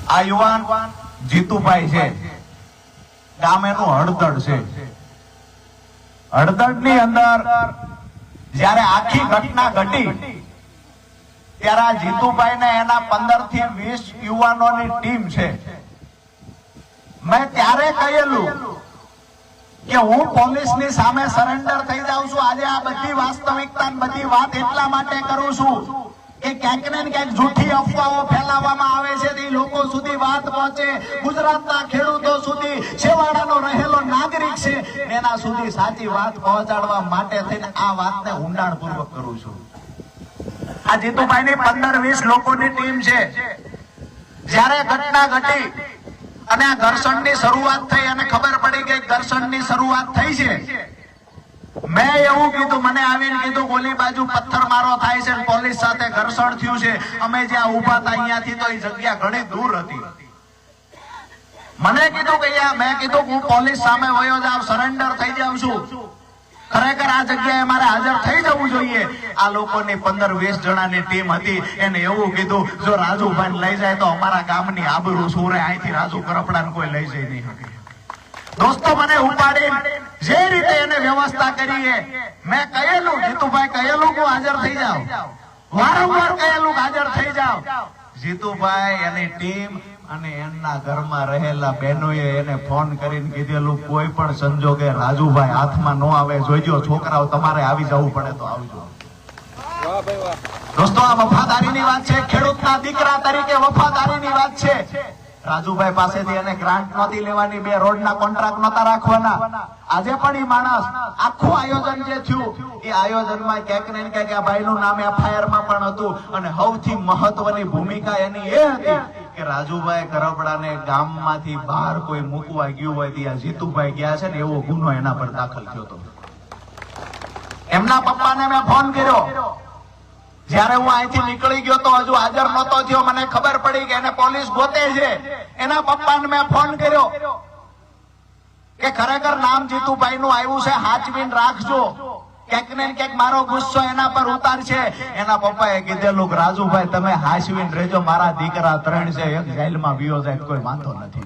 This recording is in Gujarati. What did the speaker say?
આ યુવાન જીતુભાઈ છે, ગામ એનું હળદડ છે. હળદડની અંદર જ્યારે આખી ઘટના ઘટી ત્યારે આ જીતુભાઈ ને એના 15 થી 20 યુવાનોની ટીમ છે. મેં ત્યારે કહેલું કે હું પોલીસની સામે સરેન્ડર થઈ જાઉં છું. આજે આ બધી વાસ્તવિકતા બધી વાત એટલા માટે કરું છું કે ક્યાંક ને ક્યાંક જૂઠી અફવાઓ ફેલાવવામાં આવે છે તે લોકો સુધી વાત પહોંચે, ગુજરાતના ખેડૂતો સુધી, છેવાડાનો રહેલો નાગરિક છે એના સુધી સાચી વાત પહોંચાડવા માટે થઈને આ વાતને ઊંડાણપૂર્વક કરું છું. આ જીતુભાઈની 15-20 લોકોની ટીમ છે. જ્યારે ઘટના ઘટી અને આ ઘર્ષણની શરૂઆત થઈ અને ખબર પડી કે ઘર્ષણની શરૂઆત થઈ છે, મેં એવું કીધું, મને આવીને કીધું ગોલી બાજુ પથ્થરમારો થાય છે, પોલીસ સાથે ઘર્ષણ થયું છે. અમે જ્યાં ઉભા હતા અહીંયાથી તો એ જગ્યા ઘણી દૂર હતી. મને કીધું કે મેં કીધું હું પોલીસ સામે વયો જાઉં, સરેન્ડર થઈ જાઉં છું. ખરેખર આ જગ્યાએ મારે હાજર થઈ જવું જોઈએ. આ લોકોની 15-20 જણાની ટીમ હતી. એને એવું કીધું જો રાજુભાઈ લઈ જાય તો અમારા ગામની આબરૂ સુરે, અહીંથી રાજુ કરપડાને કોઈ લઈ જઈ નહીં શકે. દોસ્તો, મને ઉપાડી જે રીતે એને વ્યવસ્થા કરી, મેં કહેલું જીતુભાઈ કહેલું કે હાજર થઈ જાવ, વારંવાર કહેલું હાજર થઈ જાવ. જીતુભાઈ એની ટીમ અને એમના ઘરમાં રહેલા બહેનોએ એને ફોન કરીને કીધેલું કોઈ પણ સંજોગે રાજુભાઈ હાથમાં ન આવે, જોઈજો છોકરાઓ તમારે આવી જવું પડે તો આવજો. દોસ્તો, આ વફાદારીની વાત છે, ખેડૂતના દીકરા તરીકે વફાદારીની વાત છે. રાજુભાઈ પાસેથી એને ગ્રાન્ટ નહોતી લેવાની, 2 રોડના કોન્ટ્રાક્ટ નહોતા રાખવાના. આજે પણ એ માણસ આખું આયોજન જે થયું એ આયોજનમાં ક્યાંક ને ક્યાંક આ ભાઈનું નામ FIR માં પણ હતું. અને સૌથી મહત્વની ભૂમિકા એની એ હતી કે રાજુભાઈ કરપડાને ગામમાંથી બહાર કોઈ મૂકવા ગયું હોય ત્યાં જીતુભાઈ ગયા છે ને એવો ગુનો એના પર દાખલ થયો હતો. એમના પપ્પાને મેં ફોન કર્યો. જયારે હું અહીંથી નીકળી ગયો તો હજુ હાજર નહોતો થયો. મને ખબર પડી કે એને પોલીસ ગોતે છે. એના પપ્પાને મેં ફોન કર્યો કે ખરેખર નામ જીતુભાઈ નું આવ્યું છે, હાચવીને રાખજો. ક્યાંક ને ક્યાંક મારો ગુસ્સો એના પર ઉતાર છે. એના પપ્પાએ કીધેલું રાજુભાઈ તમે હાચવીને રહેજો, મારા દીકરા 3 છે, એક જેલમાં વિયો જાય કોઈ વાંધો નથી.